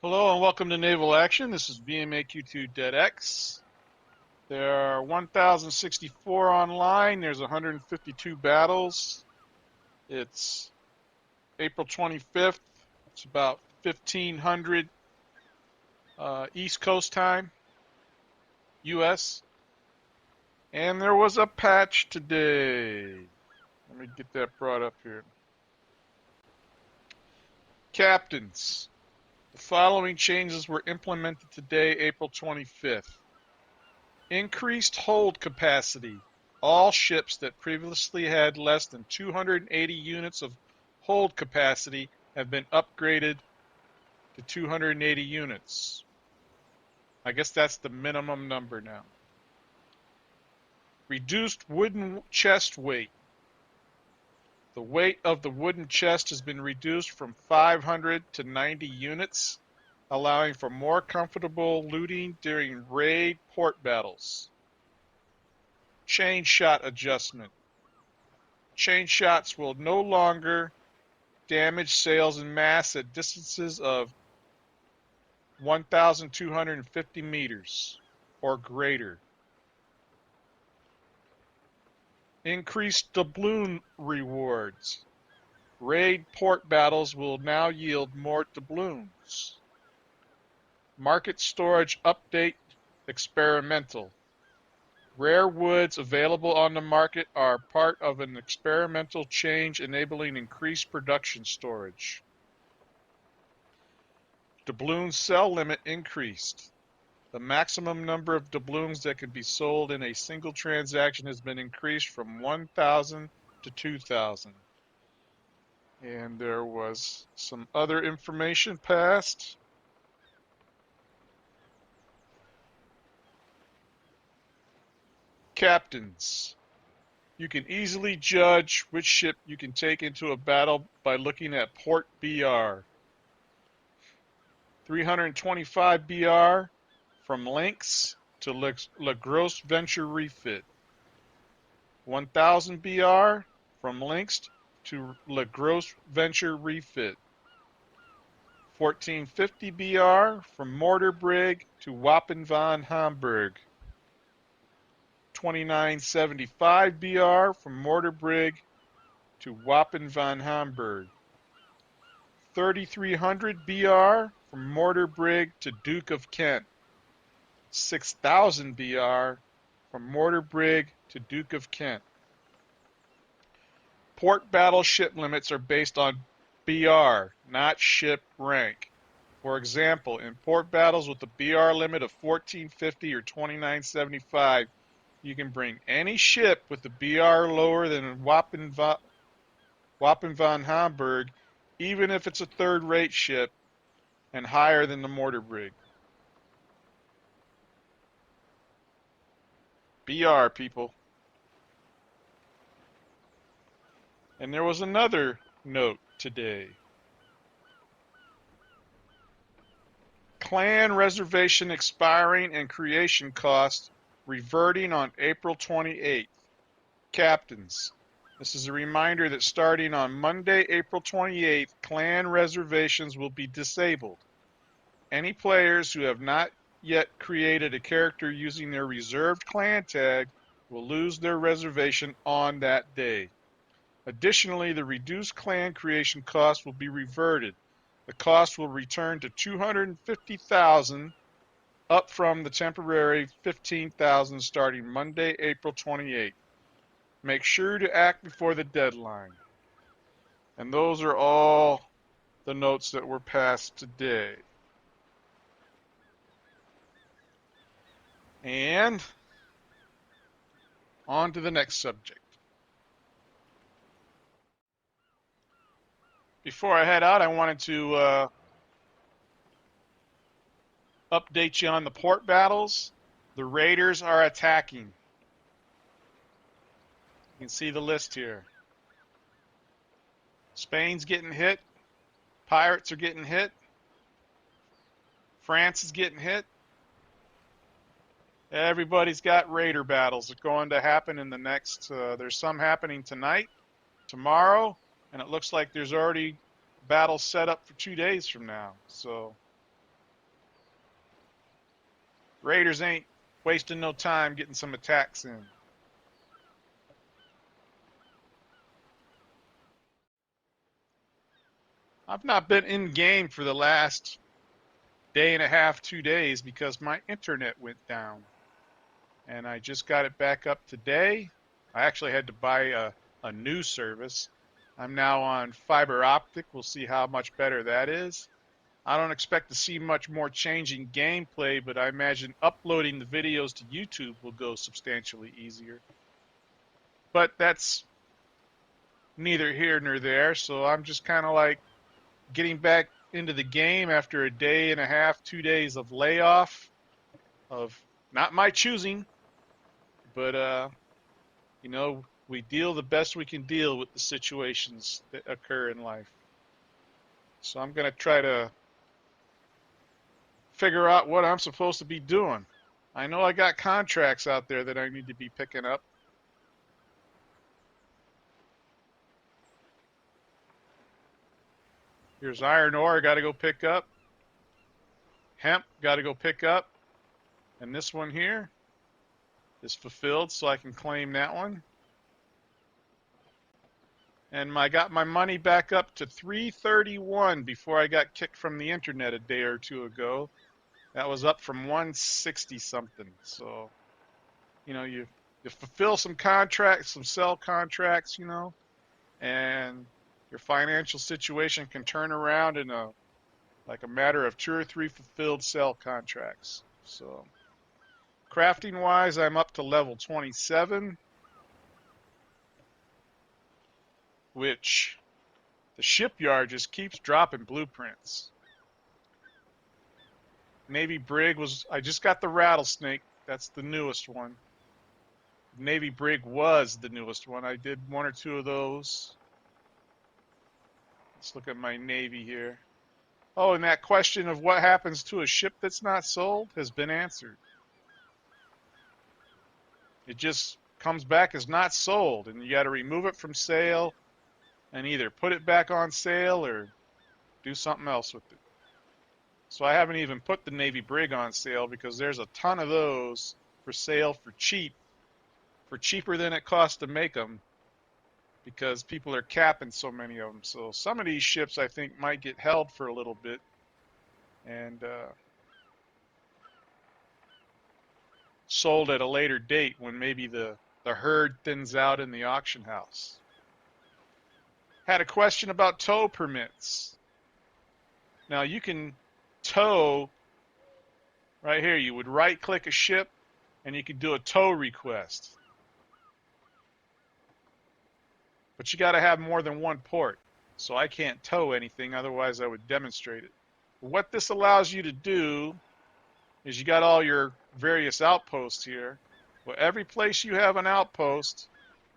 Hello and welcome to Naval Action. This is BMAQ2-DEADX. There are 1,064 online. There's 152 battles. It's April 25th. It's about 1500 East Coast time, U.S. And there was a patch today. Let me get that brought up here. Captains. The following changes were implemented today, April 25th. Increased hold capacity. All ships that previously had less than 280 units of hold capacity have been upgraded to 280 units. I guess that's the minimum number now. Reduced wooden chest weight. The weight of the wooden chest has been reduced from 500 to 90 units, allowing for more comfortable looting during raid port battles. Chain shot adjustment. Chain shots will no longer damage sails and masts at distances of 1,250 meters or greater. Increased doubloon rewards. Raid port battles will now yield more doubloons. Market storage update experimental. Rare woods available on the market are part of an experimental change enabling increased production storage. Doubloon sell limit increased. The maximum number of doubloons that can be sold in a single transaction has been increased from 1,000 to 2,000. And there was some other information passed. Captains. You can easily judge which ship you can take into a battle by looking at port BR. 325 BR from Lynx to La Grosse Venture Refit. 1000 BR from Lynx to La Grosse Venture Refit. 1450 BR from Mortar Brig to Wapen van Hamburg. 2975 BR from Mortar Brig to Wapen van Hamburg. 3300 BR from Mortar Brig to Duke of Kent. 6,000 BR from Mortar Brig to Duke of Kent. Port battle ship limits are based on BR, not ship rank. For example, in port battles with a BR limit of 1450 or 2975, you can bring any ship with a BR lower than Wapen van Hamburg, even if it's a third-rate ship, and higher than the mortar brig. BR, people. And there was another note today. Clan reservation expiring and creation cost reverting on April 28th. Captains, this is a reminder that starting on Monday, April 28th, clan reservations will be disabled. Any players who have not yet created a character using their reserved clan tag will lose their reservation on that day. Additionally, the reduced clan creation cost will be reverted. The cost will return to 250,000, up from the temporary 15,000 starting Monday, April 28th. Make sure to act before the deadline. And those are all the notes that were passed today. And on to the next subject. Before I head out, I wanted to update you on the port battles. The raiders are attacking. You can see the list here. Spain's getting hit. Pirates are getting hit. France is getting hit. Everybody's got raider battles that are going to happen in the next, there's some happening tonight, tomorrow, and it looks like there's already battles set up for 2 days from now. So Raiders ain't wasting no time getting some attacks in. I've not been in game for the last day and a half, 2 days because my internet went down. And I just got it back up today. I actually had to buy a new service. I'm now on fiber optic. We'll see how much better that is. I don't expect to see much more change in gameplay, but I imagine uploading the videos to YouTube will go substantially easier. But that's neither here nor there, so I'm just kind of like getting back into the game after a day and a half, 2 days of layoff of not my choosing, but we deal the best we can deal with the situations that occur in life. So I'm going to try to figure out what I'm supposed to be doing. I know I got contracts out there that I need to be picking up. Here's iron ore, got to go pick up. Hemp, got to go pick up. And this one here is fulfilled, so I can claim that one. And I got my money back up to 331 before I got kicked from the internet a day or two ago. That was up from 160 something. So, you fulfill some contracts, some sell contracts, and your financial situation can turn around in a matter of 2 or 3 fulfilled sell contracts. So, crafting wise, I'm up to level 27, which the shipyard just keeps dropping blueprints. Navy brig I just got the rattlesnake. That's the newest one. Navy brig was the newest one. I did 1 or 2 of those. Let's look at my Navy here. Oh, and that question of what happens to a ship that's not sold has been answered. It just comes back as not sold, and you got to remove it from sale and either put it back on sale or do something else with it. So I haven't even put the Navy brig on sale because there's a ton of those for sale for cheaper than it costs to make them, because people are capping so many of them. So some of these ships I think might get held for a little bit and sold at a later date when maybe the herd thins out in the auction house. Had a question about tow permits. Now you can tow right here. You would right click a ship and you could do a tow request. But you got to have more than one port. So I can't tow anything, otherwise I would demonstrate it. What this allows you to do is you got all your various outposts here. Well, every place you have an outpost,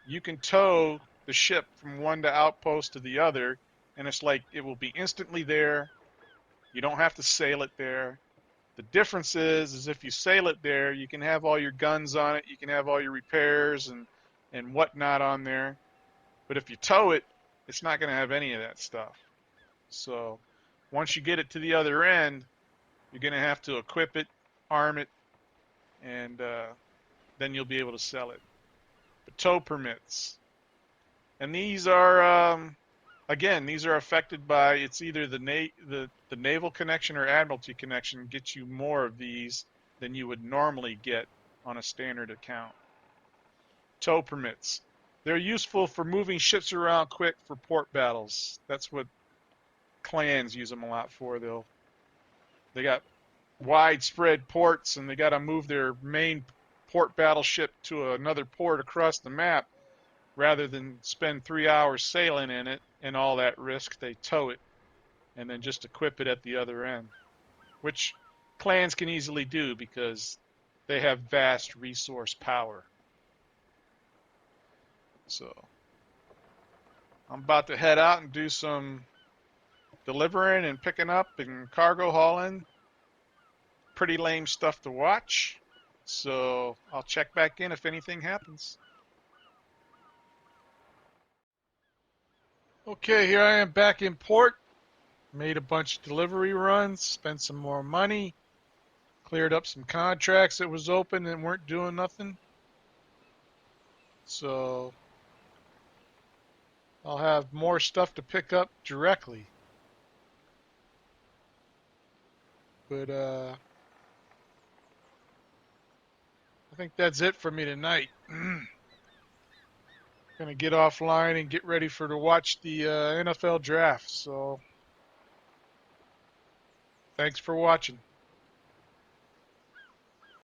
you can tow the ship from one outpost to the other, and it's like it will be instantly there. You don't have to sail it there. The difference is if you sail it there, you can have all your guns on it, you can have all your repairs and whatnot on there. But if you tow it, it's not going to have any of that stuff. So once you get it to the other end, you're going to have to equip it, arm it, and then you'll be able to sell it. But tow permits. And these are, again, these are affected by, it's either the Naval connection or Admiralty connection gets you more of these than you would normally get on a standard account. Tow permits. They're useful for moving ships around quick for port battles. That's what clans use them a lot for. They got widespread ports and they got to move their main port battleship to another port across the map. Rather than spend 3 hours sailing in it and all that risk, they tow it and then just equip it at the other end, which clans can easily do because they have vast resource power. So I'm about to head out and do some delivering and picking up and cargo hauling. Pretty lame stuff to watch. So I'll check back in if anything happens. Okay, here I am back in port. Made a bunch of delivery runs, spent some more money, Cleared up some contracts that was open and weren't doing nothing. So I'll have more stuff to pick up directly. But I think that's it for me tonight. Gonna get offline and get ready to watch the NFL draft. So thanks for watching.